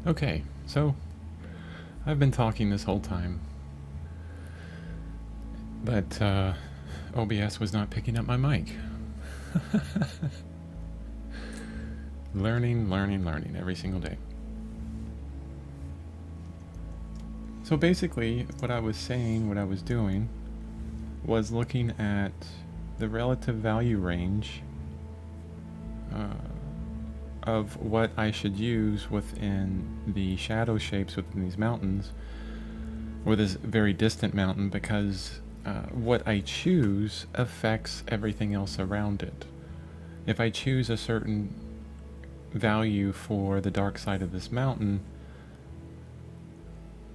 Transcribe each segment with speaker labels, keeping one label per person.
Speaker 1: Okay, so I've been talking this whole time, but OBS was not picking up my mic. Learning every single day. So basically, what I was saying, what I was doing, was looking at the relative value range of what I should use within the shadow shapes within these mountains, or this very distant mountain, because what I choose affects everything else around it. If I choose a certain value for the dark side of this mountain,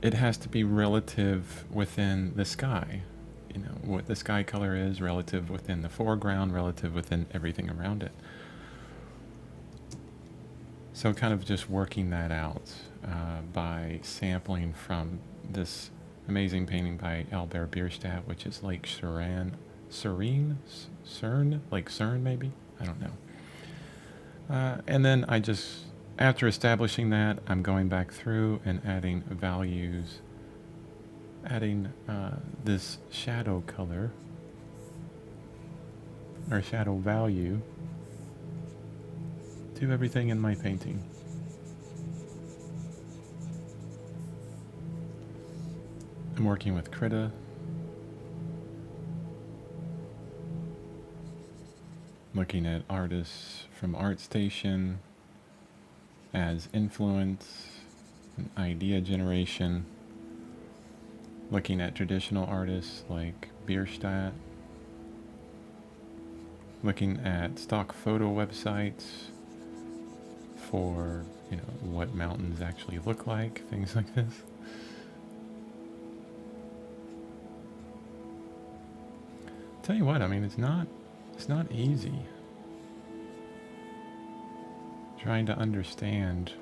Speaker 1: it has to be relative within the sky. You know, what the sky color is relative within the foreground, relative within everything around it. So kind of just working that out by sampling from this amazing painting by Albert Bierstadt, which is Lake Cern, Lake Cern maybe? I don't know. And then I just, after establishing that, I'm going back through and adding values, adding this shadow color, or shadow value, to everything in my painting. I'm working with Krita. Looking at artists from ArtStation as influence and idea generation. Looking at traditional artists like Bierstadt. Looking at stock photo websites for, you know, what mountains actually look like, things like this. Tell you what, I mean, it's not easy trying to understand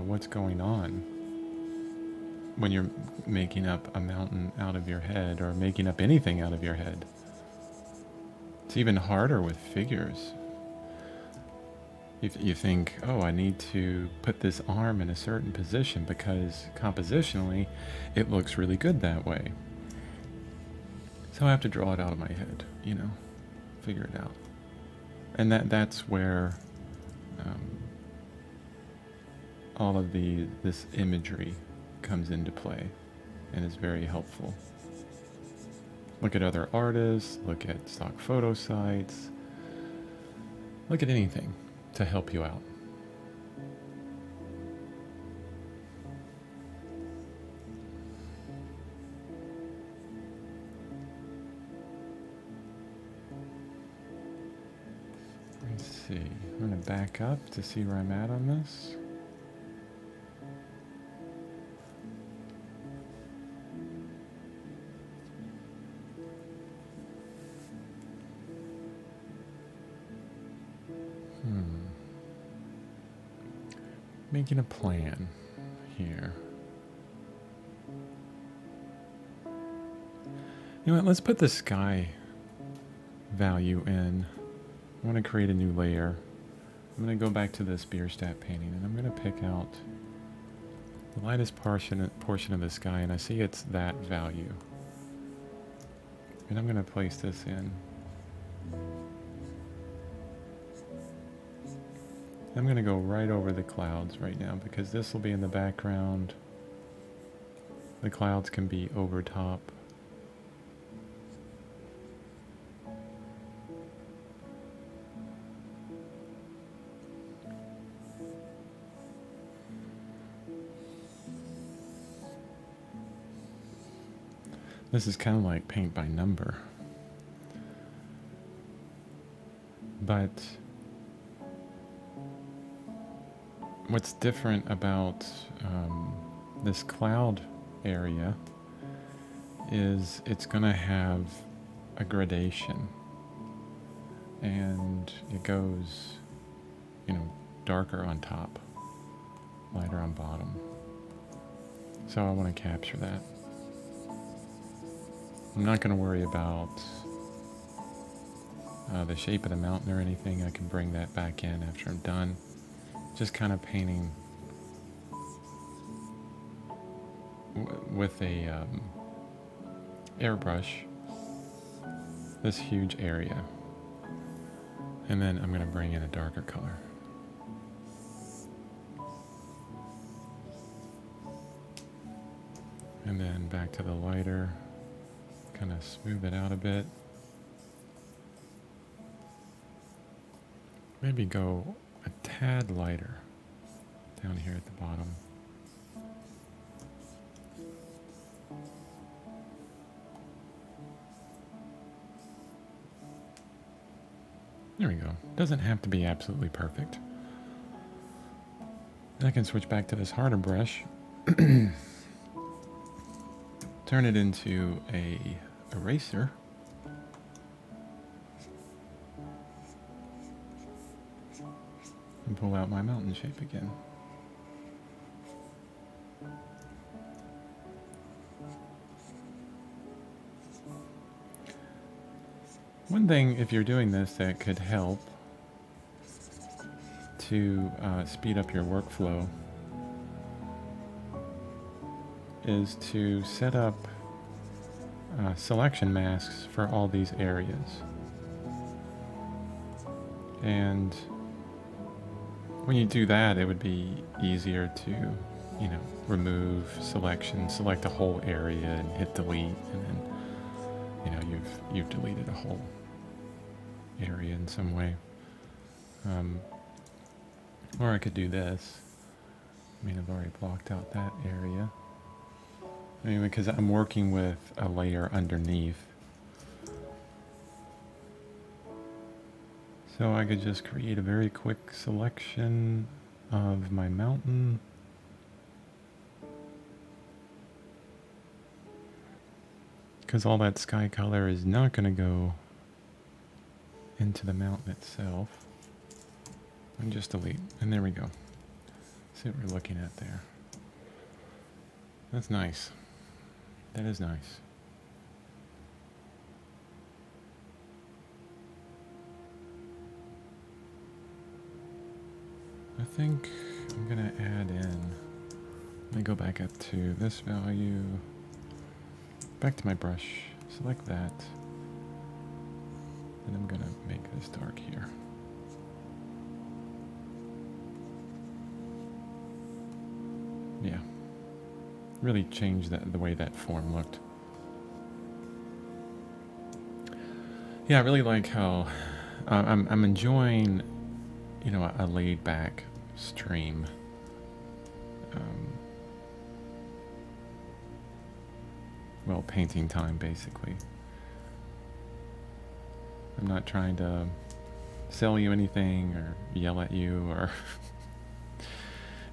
Speaker 1: what's going on when you're making up a mountain out of your head, or making up anything out of your head. It's even harder with figures. If you think, oh, I need to put this arm in a certain position because compositionally it looks really good that way. So I have to draw it out of my head, you know, figure it out. And that's where all of this imagery comes into play and is very helpful. Look at other artists, look at stock photo sites, look at anything to help you out. Let's see, I'm going to back up to see where I'm at on this. Making a plan here. You know what, let's put the sky value in. I want to create a new layer. I'm going to go back to this Bierstadt painting, and I'm going to pick out the lightest portion of the sky, and I see it's that value. And I'm going to place this in. I'm going to go right over the clouds right now, because this will be in the background. The clouds can be over top. This is kind of like paint by number. But what's different about this cloud area is it's going to have a gradation, and it goes, you know, darker on top, lighter on bottom. So I want to capture that. I'm not going to worry about the shape of the mountain or anything. I can bring that back in after I'm done. Just kind of painting with a airbrush this huge area. And then I'm going to bring in a darker color. And then back to the lighter, kind of smooth it out a bit. Maybe go a tad lighter down here at the bottom. There we go. Doesn't have to be absolutely perfect. I can switch back to this harder brush. Turn it into a eraser. And pull out my mountain shape again. One thing, if you're doing this, that could help to speed up your workflow is to set up selection masks for all these areas. And when you do that, it would be easier to, you know, remove selection, select a whole area and hit delete, and then, you know, you've deleted a whole area in some way. Or I could do this. I mean, I've already blocked out that area. I mean, because I'm working with a layer underneath. So I could just create a very quick selection of my mountain. Because all that sky color is not going to go into the mountain itself. And just delete. And there we go. See what we're looking at there. That's nice. That is nice. I think I'm gonna add in, let me go back up to this value, back to my brush, select that, and I'm gonna make this dark here. Yeah, really change the way that form looked. Yeah, I really like how I'm enjoying, you know, a laid back stream. Well, painting time, basically. I'm not trying to sell you anything or yell at you or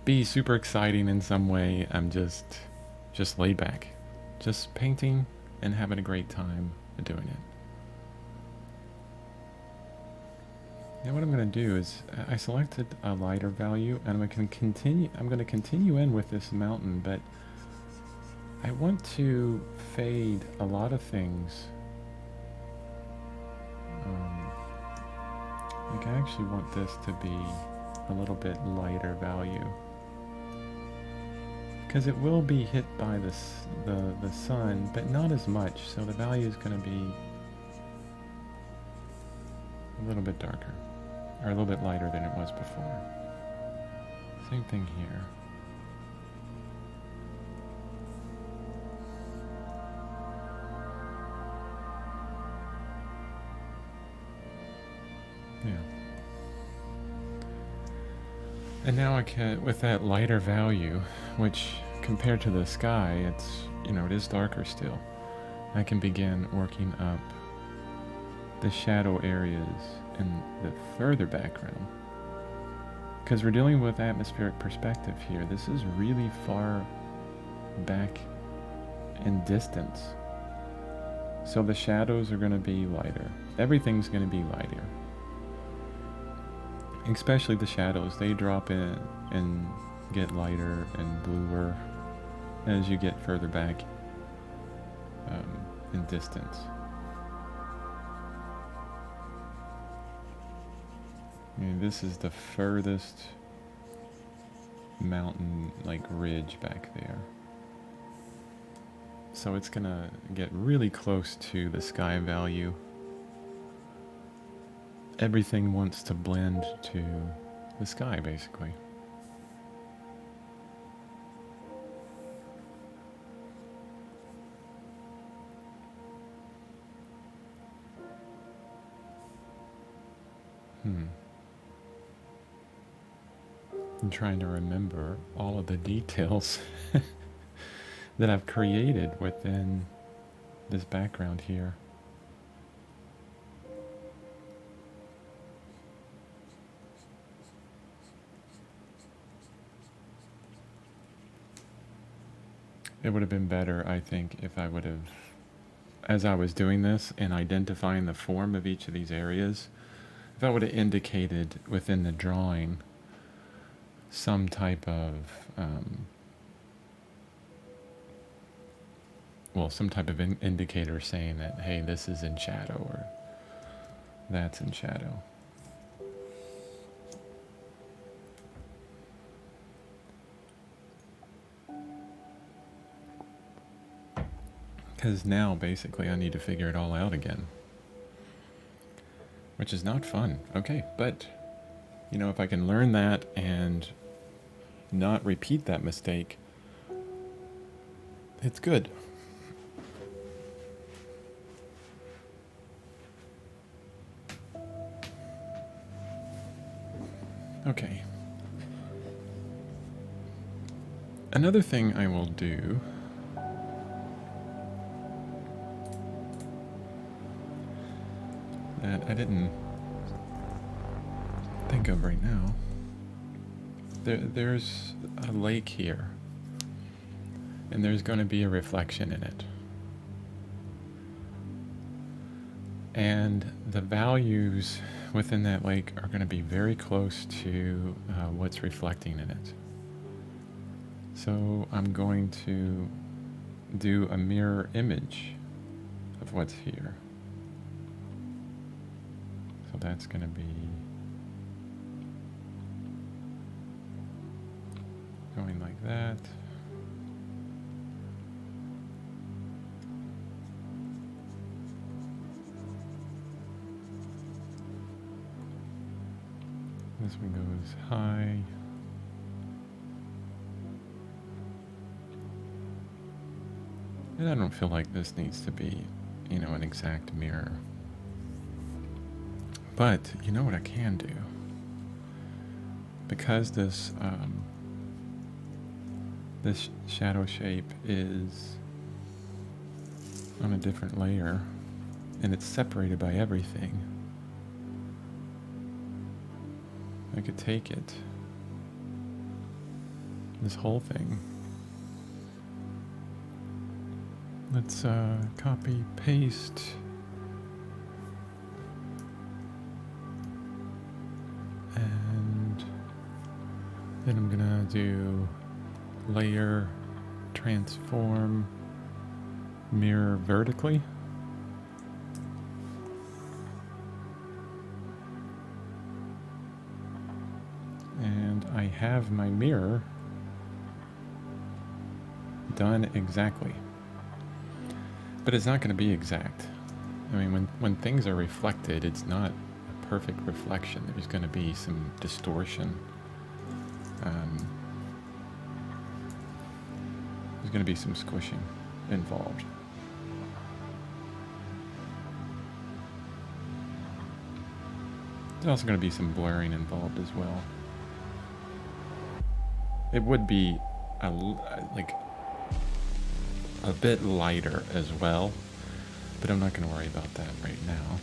Speaker 1: be super exciting in some way. I'm just laid back, just painting and having a great time doing it. Now what I'm going to do is I selected a lighter value, and I'm going to continue in with this mountain, but I want to fade a lot of things. Like I actually want this to be a little bit lighter value, because it will be hit by the sun, but not as much, so the value is going to be a little bit darker, or a little bit lighter than it was before. Same thing here. Yeah. And now I can, with that lighter value, which compared to the sky, it's, you know, it is darker still, I can begin working up the shadow areas in the further background. Because we're dealing with atmospheric perspective here. This is really far back in distance. So the shadows are going to be lighter. Everything's going to be lighter. Especially the shadows. They drop in and get lighter and bluer as you get further back in distance. I mean, this is the furthest mountain, like, ridge back there. So it's gonna get really close to the sky value. Everything wants to blend to the sky, basically. I'm trying to remember all of the details that I've created within this background here. It would have been better, I think, if I would have, as I was doing this and identifying the form of each of these areas, if I would have indicated within the drawing some type of, some type of indicator saying that, hey, this is in shadow or that's in shadow. Because now, basically, I need to figure it all out again. Which is not fun. Okay, but, you know, if I can learn that and not repeat that mistake, it's good. Okay. Another thing I will do that I didn't think of right now. There's a lake here, and there's going to be a reflection in it. And the values within that lake are going to be very close to what's reflecting in it. So I'm going to do a mirror image of what's here. So that's going to be going like that. This one goes high. And I don't feel like this needs to be, you know, an exact mirror. But you know what I can do? Because this this shadow shape is on a different layer and it's separated by everything, I could take it, this whole thing. Let's copy, paste. And then I'm gonna do layer, transform, mirror vertically. And I have my mirror done exactly. But it's not going to be exact. I mean, when things are reflected, it's not a perfect reflection. There's going to be some distortion. There's going to be some squishing involved. There's also going to be some blurring involved as well. It would be a bit lighter as well, but I'm not going to worry about that right now.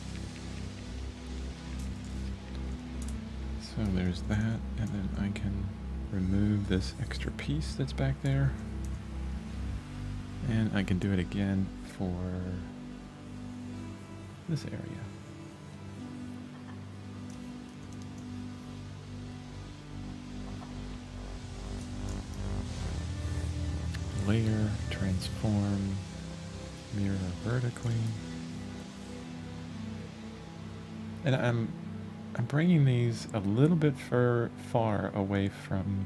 Speaker 1: So there's that, and then I can remove this extra piece that's back there, and I can do it again for this area. Layer, transform, mirror vertically. And I'm bringing these a little bit far away from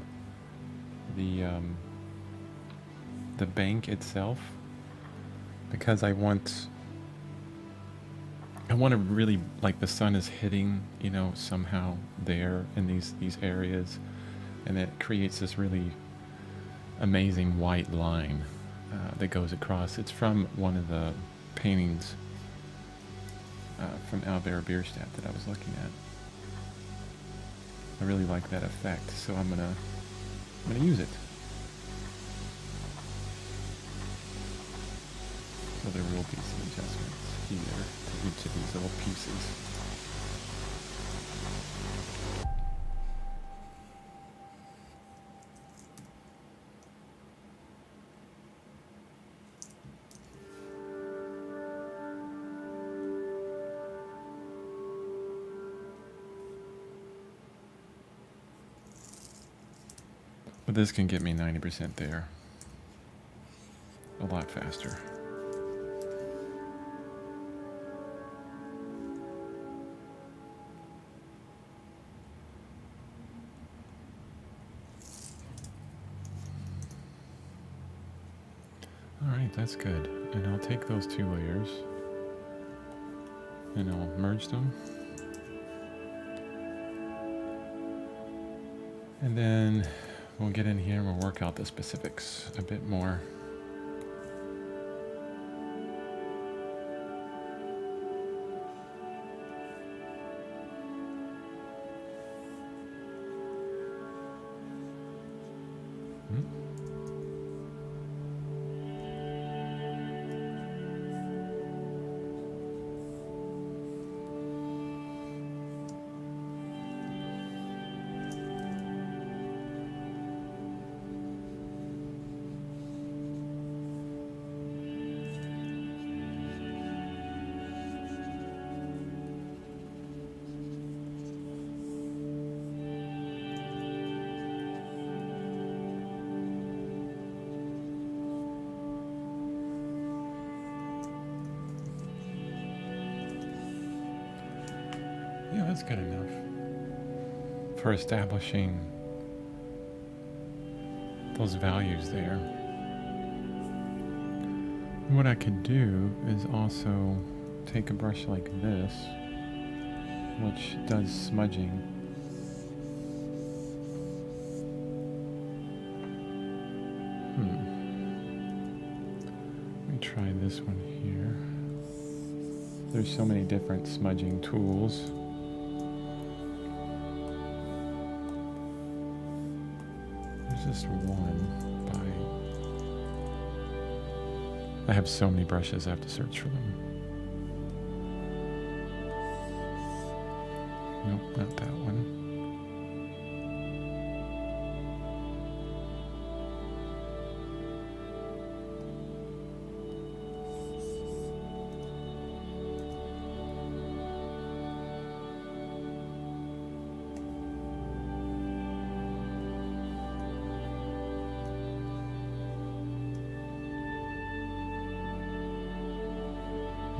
Speaker 1: the bank itself, because I want to really, like, the sun is hitting, somehow there in these areas, and it creates this really amazing white line that goes across. It's from one of the paintings from Albert Bierstadt that I was looking at. I really like that effect, so I'm gonna use it. So there will be some adjustments here to each of these little pieces. But this can get me 90% there a lot faster. Alright, that's good. And I'll take those 2 layers and I'll merge them. And then we'll get in here and we'll work out the specifics a bit more. Yeah, that's good enough for establishing those values there. And what I could do is also take a brush like this, which does smudging. Let me try this one here. There's so many different smudging tools. Just one I have so many brushes, I have to search for them. Nope, not that one.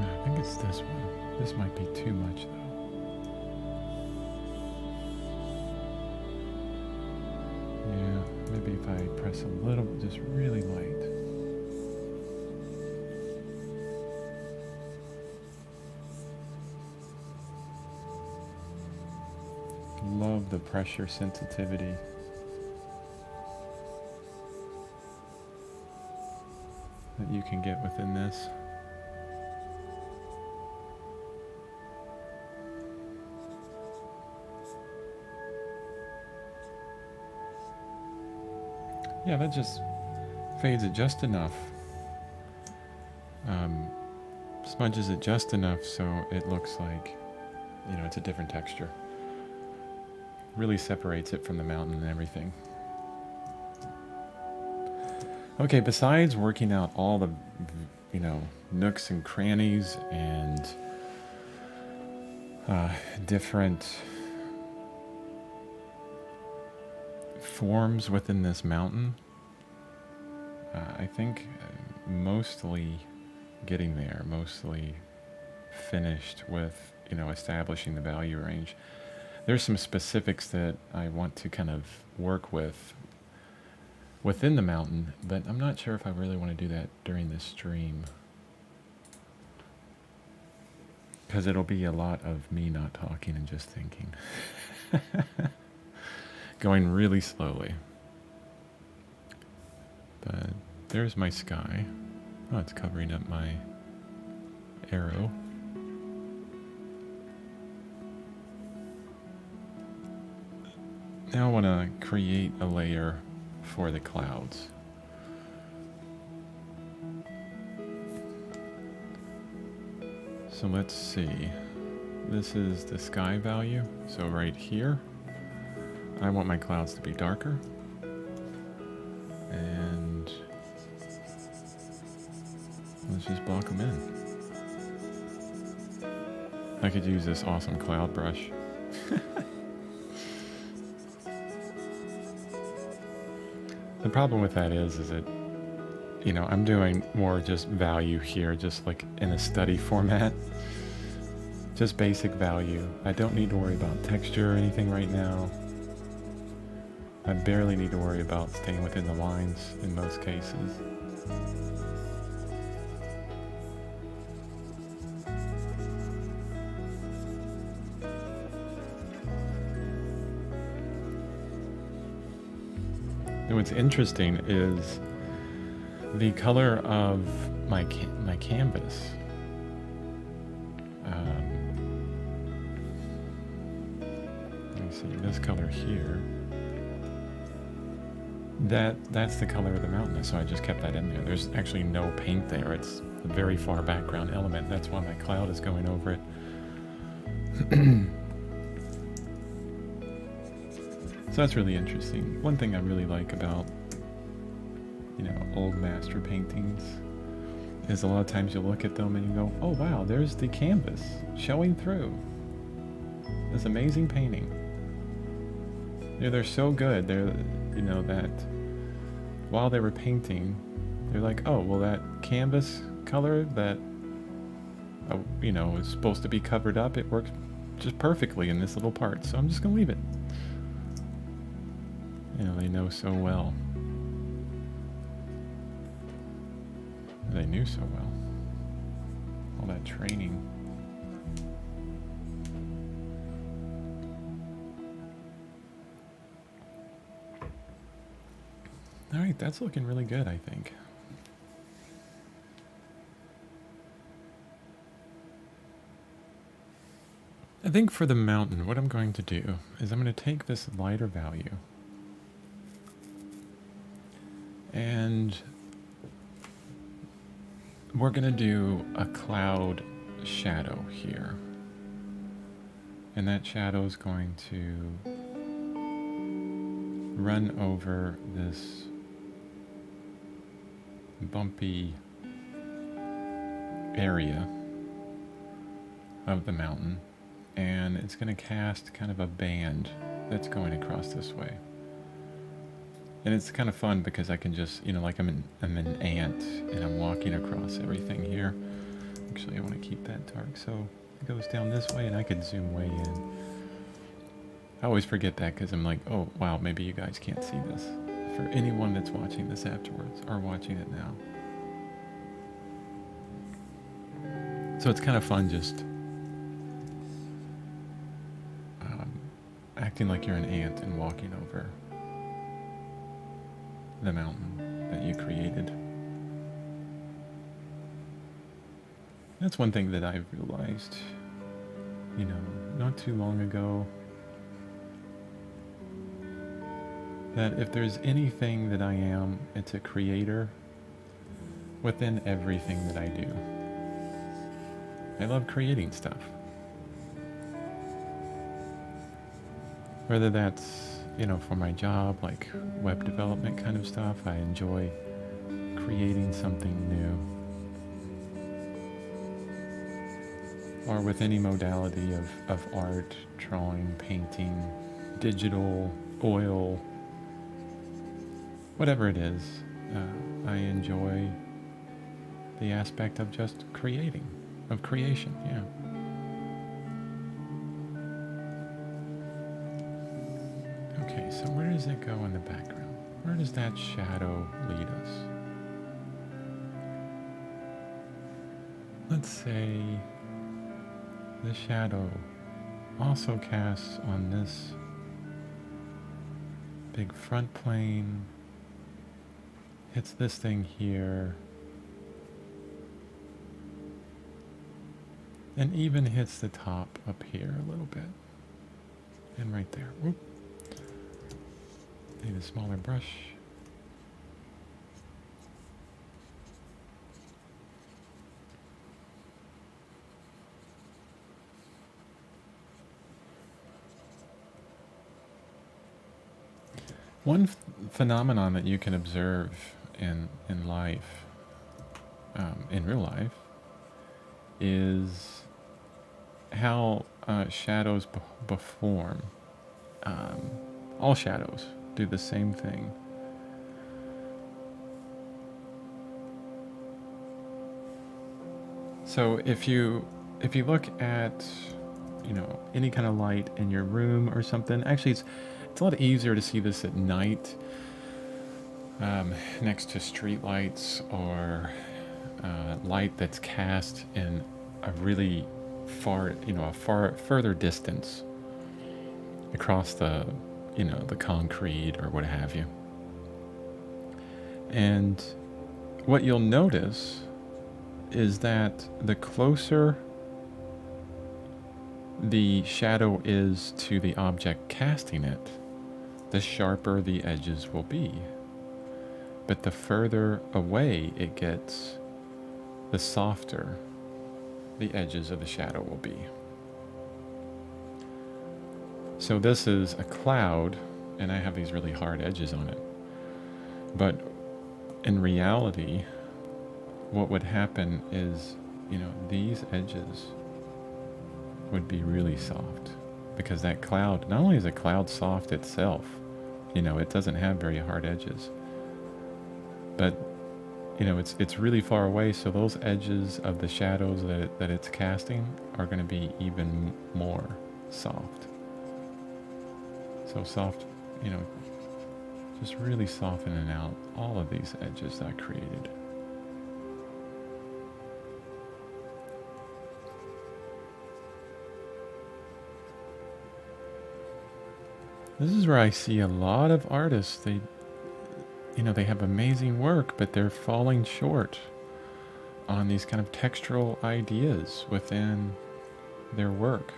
Speaker 1: I think it's this one. This might be too much though. Yeah, maybe if I press a little, just really light. Love the pressure sensitivity. That you can get within this. Yeah, that just fades it just enough. Smudges it just enough so it looks like, it's a different texture. Really separates it from the mountain and everything. Okay, besides working out all the, nooks and crannies and different forms within this mountain, I think mostly getting there, mostly finished with, establishing the value range. There's some specifics that I want to kind of work with within the mountain, but I'm not sure if I really want to do that during this stream. Because it'll be a lot of me not talking and just thinking. Going really slowly. But there's my sky. Oh, it's covering up my arrow. Now I want to create a layer for the clouds. So let's see. This is the sky value. So right here, I want my clouds to be darker. And let's just block them in. I could use this awesome cloud brush. The problem with that is that, you know, I'm doing more just value here, just like in a study format. Just basic value. I don't need to worry about texture or anything right now. I barely need to worry about staying within the lines in most cases. And what's interesting is the color of my canvas. Let me see, this color here. That's the color of the mountain, so I just kept that in there. There's actually no paint there. It's a very far background element. That's why my cloud is going over it. So that's really interesting. One thing I really like about, you know, old master paintings is a lot of times you look at them and you go, oh wow, there's the canvas showing through. This amazing painting. They're so good. They're, you know, that while they were painting, they're like, oh, well, that canvas color that, you know, is supposed to be covered up, it works just perfectly in this little part. So I'm just going to leave it. You know, they know so well. They knew so well. All that training. All right, that's looking really good, I think. I think for the mountain, what I'm going to do is I'm going to take this lighter value and we're going to do a cloud shadow here. And that shadow is going to run over this bumpy area of the mountain, and it's going to cast kind of a band that's going across this way. And it's kind of fun because I can just, you know, like I'm an ant and I'm walking across everything here. Actually, I want to keep that dark, so it goes down this way and I could zoom way in. I always forget that because I'm like, oh wow, maybe you guys can't see this. For anyone that's watching this afterwards or watching it now. So it's kind of fun just acting like you're an ant and walking over the mountain that you created. That's one thing that I've realized, you know, not too long ago, that if there's anything that I am, it's a creator within everything that I do. I love creating stuff. Whether that's, you know, for my job, like web development kind of stuff, I enjoy creating something new. Or with any modality of art, drawing, painting, digital, oil, whatever it is, I enjoy the aspect of just creating, of creation, yeah. Okay, so where does it go in the background? Where does that shadow lead us? Let's say the shadow also casts on this big front plane, hits this thing here, and even hits the top up here a little bit. And right there. Whoop. Need a smaller brush. One phenomenon that you can observe in life, in real life, is how shadows form. All shadows do the same thing. So if you look at, you know, any kind of light in your room or something, actually it's a lot easier to see this at night, next to street lights or light that's cast in a really far, you know, further distance across the, you know, the concrete or what have you. And what you'll notice is that the closer the shadow is to the object casting it, the sharper the edges will be. But the further away it gets, the softer the edges of the shadow will be. So this is a cloud, and I have these really hard edges on it. But in reality, what would happen is, you know, these edges would be really soft, because that cloud, not only is a cloud soft itself, you know, it doesn't have very hard edges, but, you know, it's really far away, so those edges of the shadows that it's casting are going to be even more soft. So soft, you know, just really softening out all of these edges that I created. This is where I see a lot of artists, they, you know, they have amazing work, but they're falling short on these kind of textural ideas within their work.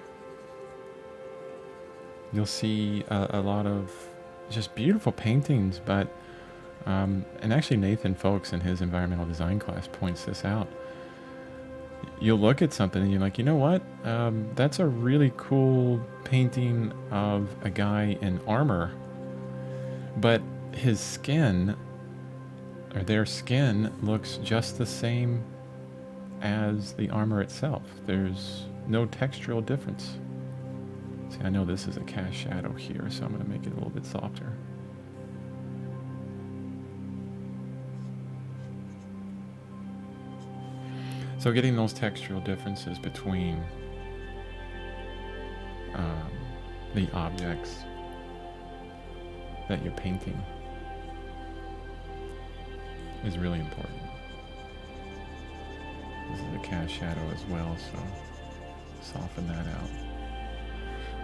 Speaker 1: You'll see a lot of just beautiful paintings, but, and actually Nathan Folks in his environmental design class points this out. You'll look at something and you're like, you know what? That's a really cool painting of a guy in armor, but his skin, or their skin, looks just the same as the armor itself. There's no textural difference. See, I know this is a cast shadow here, so I'm going to make it a little bit softer. So getting those textural differences between the objects that you're painting is really important. This is a cast shadow as well, so soften that out.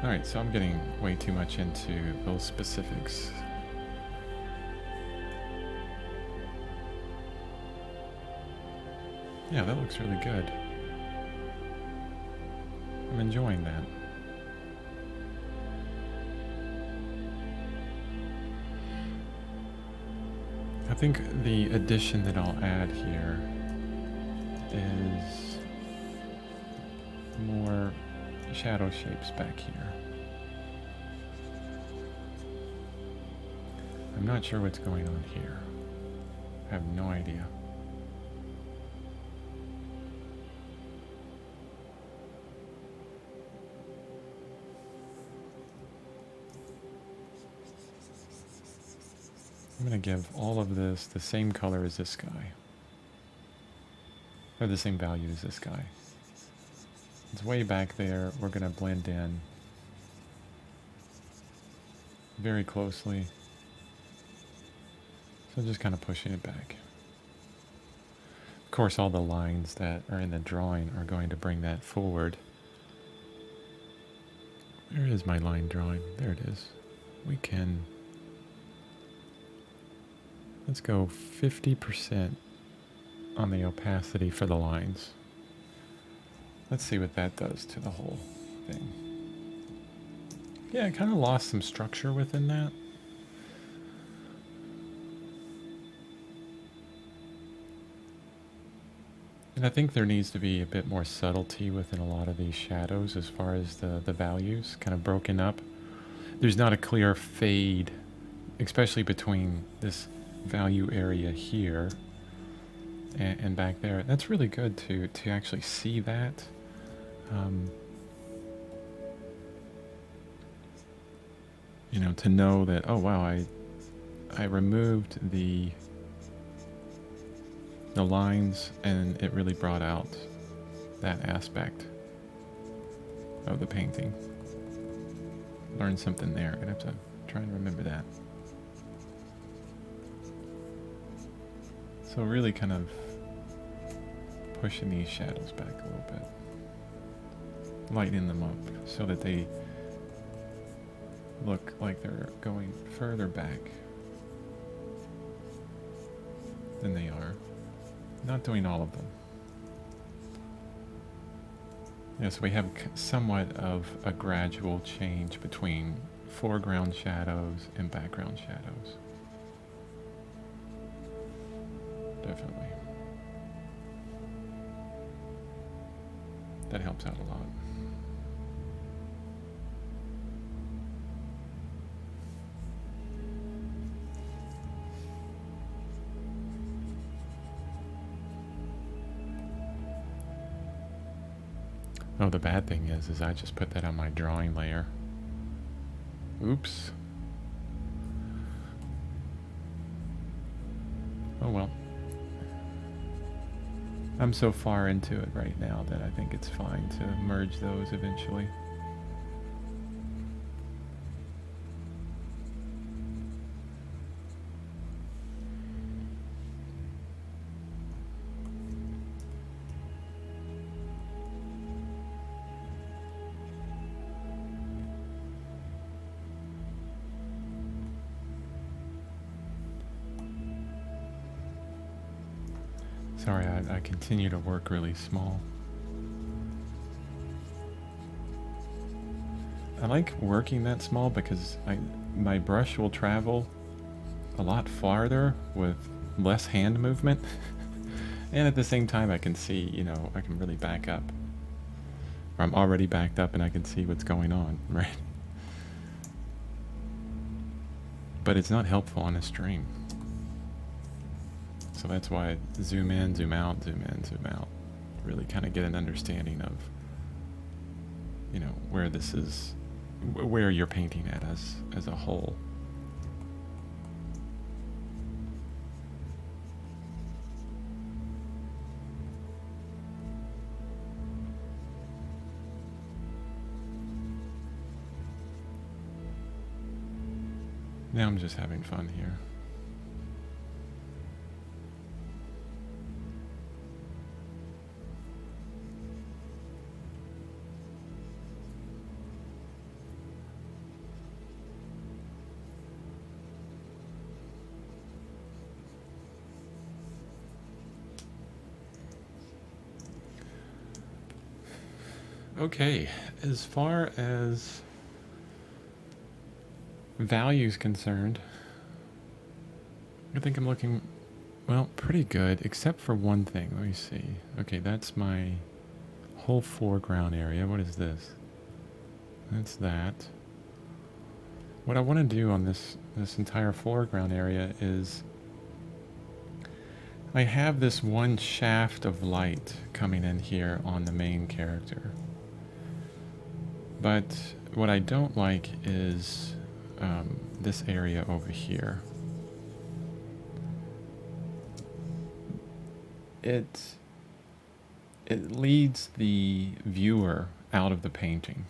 Speaker 1: Alright, so I'm getting way too much into those specifics. Yeah, that looks really good. I'm enjoying that. I think the addition that I'll add here is more shadow shapes back here. I'm not sure what's going on here. I have no idea. I'm going to give all of this the same color as this guy. Or the same value as this guy. It's way back there. We're going to blend in very closely. So just kind of pushing it back. Of course, all the lines that are in the drawing are going to bring that forward There is my line drawing. There it is. We can... Let's go 50% on the opacity for the lines. Let's see what that does to the whole thing. Yeah, I kind of lost some structure within that. And I think there needs to be a bit more subtlety within a lot of these shadows as far as the values kind of broken up. There's not a clear fade, especially between this value area here and back there. That's really good to actually see that. You know, to know that, oh wow, I removed the lines and it really brought out that aspect of the painting. Learned something there. I'm gonna have to try and remember that. So really kind of pushing these shadows back a little bit. Lightening them up so that they look like they're going further back than they are. Not doing all of them. Yeah, so we have somewhat of a gradual change between foreground shadows and background shadows. Definitely. That helps out a lot. Oh, the bad thing is I just put that on my drawing layer. Oops. Oh well. I'm so far into it right now that I think it's fine to merge those eventually. Sorry, I continue to work really small. I like working that small because my brush will travel a lot farther with less hand movement. And at the same time I can see, you know, I can really back up. Or I'm already backed up and I can see what's going on, right? But it's not helpful on a stream. So that's why I zoom in, zoom out, zoom in, zoom out. Really kind of get an understanding of, you know, where this is, where you're painting at as a whole. Now I'm just having fun here. Okay, as far as value is concerned, I think I'm looking, well, pretty good, except for one thing. Let me see. Okay, that's my whole foreground area. What is this? That's that. What I want to do on this entire foreground area is I have this one shaft of light coming in here on the main character. But what I don't like is this area over here. It leads the viewer out of the painting.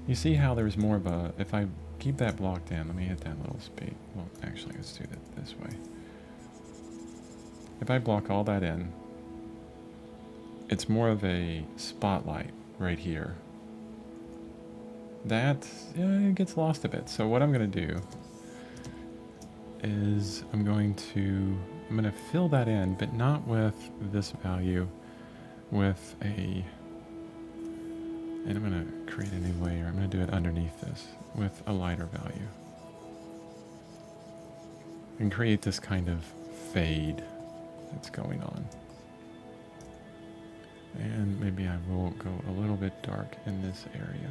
Speaker 1: You see how there's more of a, if I keep that blocked in, let me hit that little speed. Well, actually, let's do that this way. If I block all that in, it's more of a spotlight right here. That it gets lost a bit. So what I'm going to do is I'm going to fill that in, but not with this value, with a, and I'm going to create a new layer. I'm going to do it underneath this with a lighter value. And create this kind of fade that's going on. And maybe I will go a little bit dark in this area.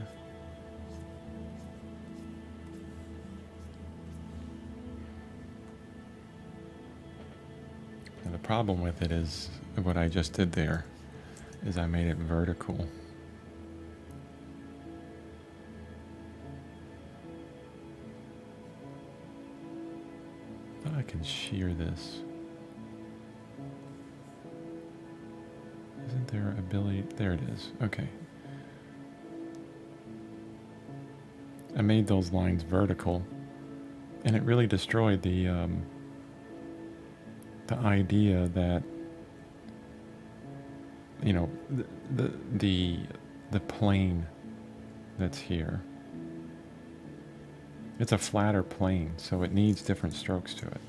Speaker 1: Now the problem with it is what I just did there is I made it vertical. I thought I can shear this. Isn't there ability? There it is. Okay. I made those lines vertical, and it really destroyed the idea that, you know, the plane that's here. It's a flatter plane, so it needs different strokes to it.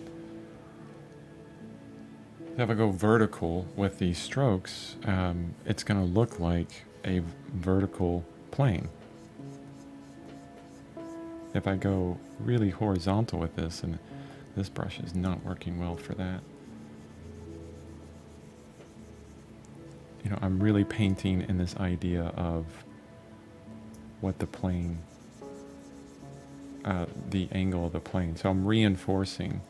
Speaker 1: If I go vertical with these strokes, it's going to look like a vertical plane. If I go really horizontal with this, and this brush is not working well for that. You know, I'm really painting in this idea of what the plane, the angle of the plane. So I'm reinforcing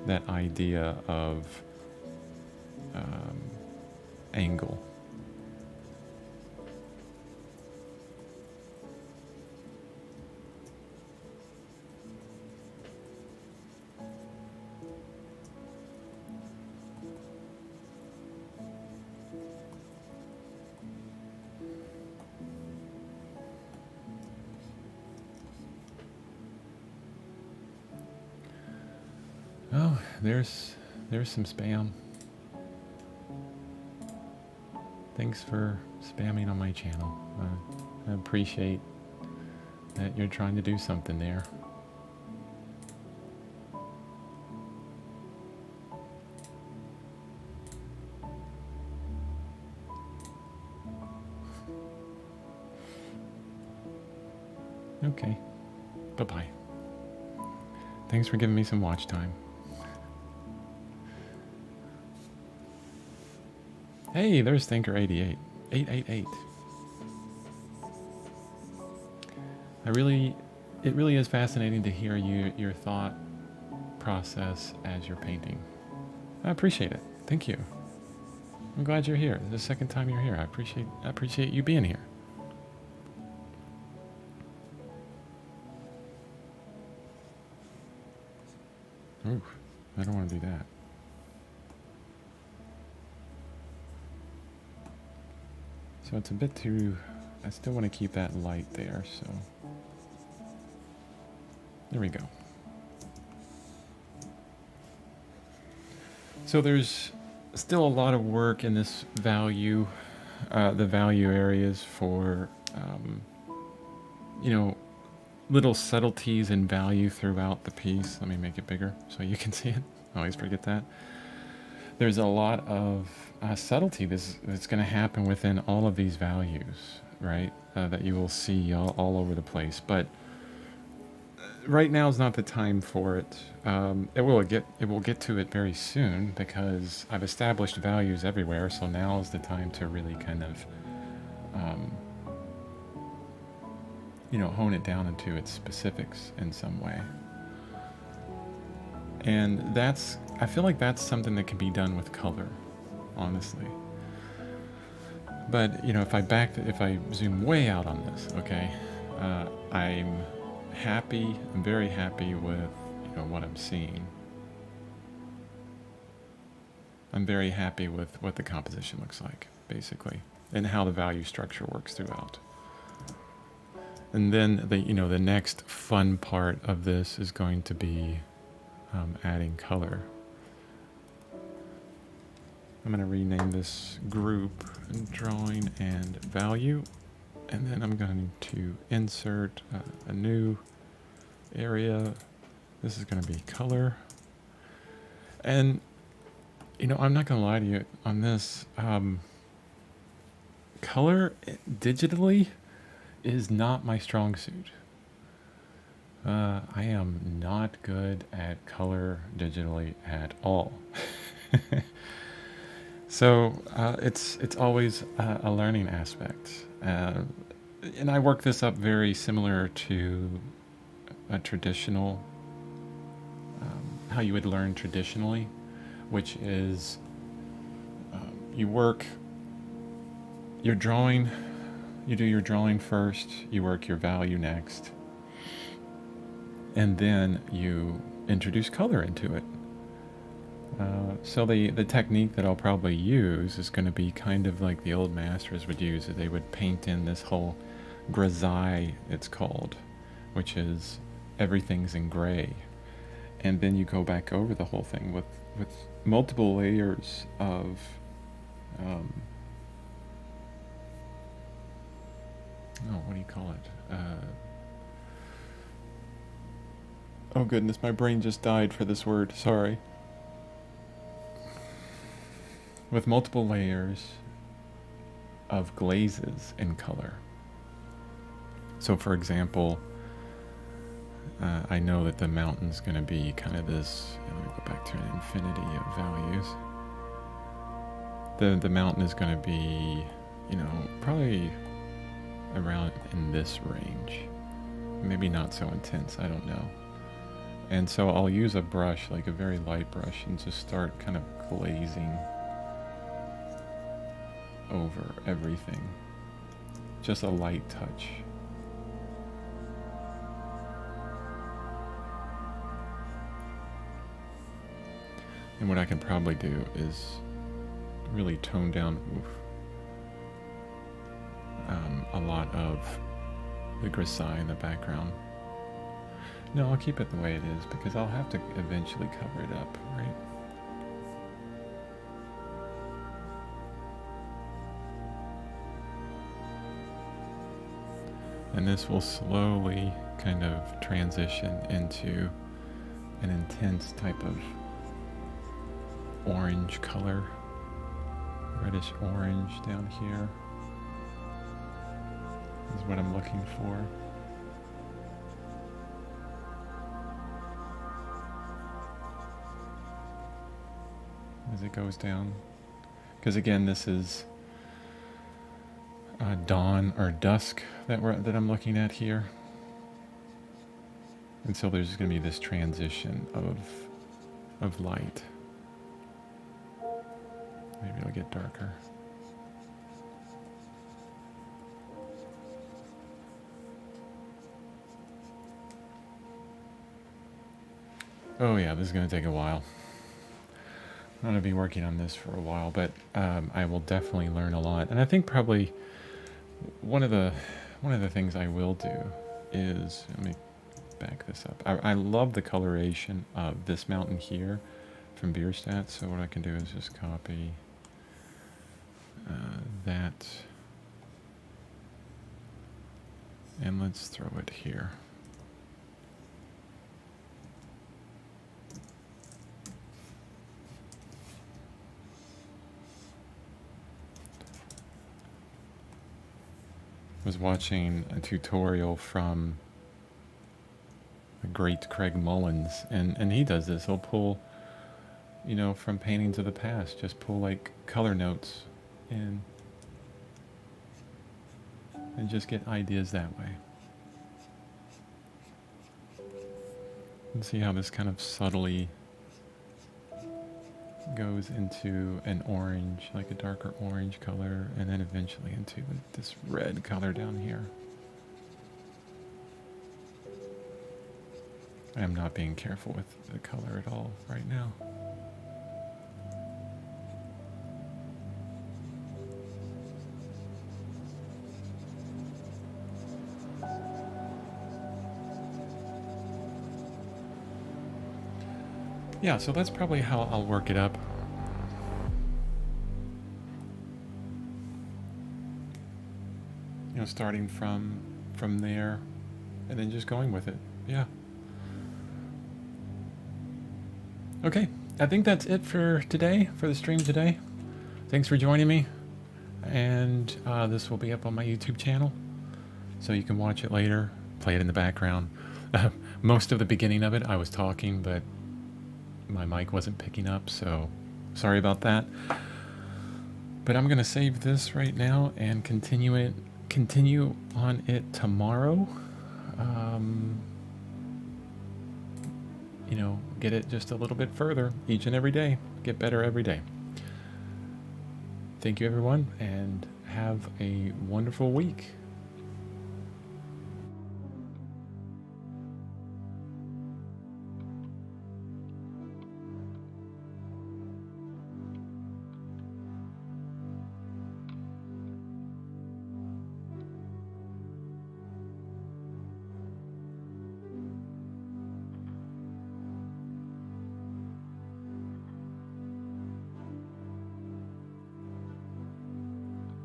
Speaker 1: that idea of angle. Oh, there's some spam. Thanks for spamming on my channel. I appreciate that you're trying to do something there. Okay. Bye-bye. Thanks for giving me some watch time. Hey, there's Thinker88. 888. It really is fascinating to hear your thought process as you're painting. I appreciate it. Thank you. I'm glad you're here. This is the second time you're here. I appreciate you being here. Ooh, I don't want to do that. So it's a bit too, I still want to keep that light there, so there we go. So there's still a lot of work in this value, the value areas for, you know, little subtleties and value throughout the piece. Let me make it bigger so you can see it. I always forget that. There's a lot of subtlety that's going to happen within all of these values, right? That you will see all over the place. But right now is not the time for it. It will get to it very soon because I've established values everywhere. So now is the time to really kind of, you know, hone it down into its specifics in some way. And I feel like that's something that can be done with color, honestly. But, you know, if I zoom way out on this, okay, I'm very happy with, you know, what I'm seeing. I'm very happy with what the composition looks like, basically, and how the value structure works throughout. And then the next fun part of this is going to be adding color. I'm going to rename this group drawing and value. And then I'm going to insert a new area. This is going to be color. And, you know, I'm not going to lie to you on this. Color digitally is not my strong suit. I am not good at color digitally at all. So it's always a learning aspect. And I work this up very similar to a traditional, how you would learn traditionally, which is you work your drawing, you do your drawing first, you work your value next, and then you introduce color into it. So the technique that I'll probably use is going to be kind of like the old masters would use. They would paint in this whole grisaille, it's called, which is everything's in gray. And then you go back over the whole thing with multiple layers of what do you call it? Oh goodness, my brain just died for this word, sorry. With multiple layers of glazes in color. So for example, I know that the mountain's going to be kind of this, let me go back to an infinity of values. The mountain is going to be, you know, probably around in this range. Maybe not so intense, I don't know. And so I'll use a brush, like a very light brush, and just start kind of glazing over everything. Just a light touch. And what I can probably do is really tone down a lot of the grisaille in the background. No, I'll keep it the way it is because I'll have to eventually cover it up, right? And this will slowly kind of transition into an intense type of orange color, reddish orange down here is what I'm looking for. As it goes down, because again, this is dawn or dusk that I'm looking at here, and so there's going to be this transition of light. Maybe it'll get darker. Oh yeah, this is going to take a while. I'm going to be working on this for a while, but I will definitely learn a lot. And I think probably one of the things I will do is, let me back this up. I love the coloration of this mountain here from Bierstadt. So what I can do is just copy that, and let's throw it here. Was watching a tutorial from the great Craig Mullins, and he does this. He'll pull, you know, from paintings of the past, just pull like color notes in and just get ideas that way. And see how this kind of subtly goes into an orange, like a darker orange color, and then eventually into this red color down here. I am not being careful with the color at all right now. Yeah, so that's probably how I'll work it up. of starting from there, and then just going with it. Yeah. Okay, I think that's it for today, for the stream today. Thanks for joining me, and this will be up on my YouTube channel, so you can watch it later, play it in the background. Most of the beginning of it, I was talking, but my mic wasn't picking up, so sorry about that. But I'm gonna save this right now and continue on it tomorrow. You know, get it just a little bit further each and every day. Get better every day. Thank you, everyone, and have a wonderful week.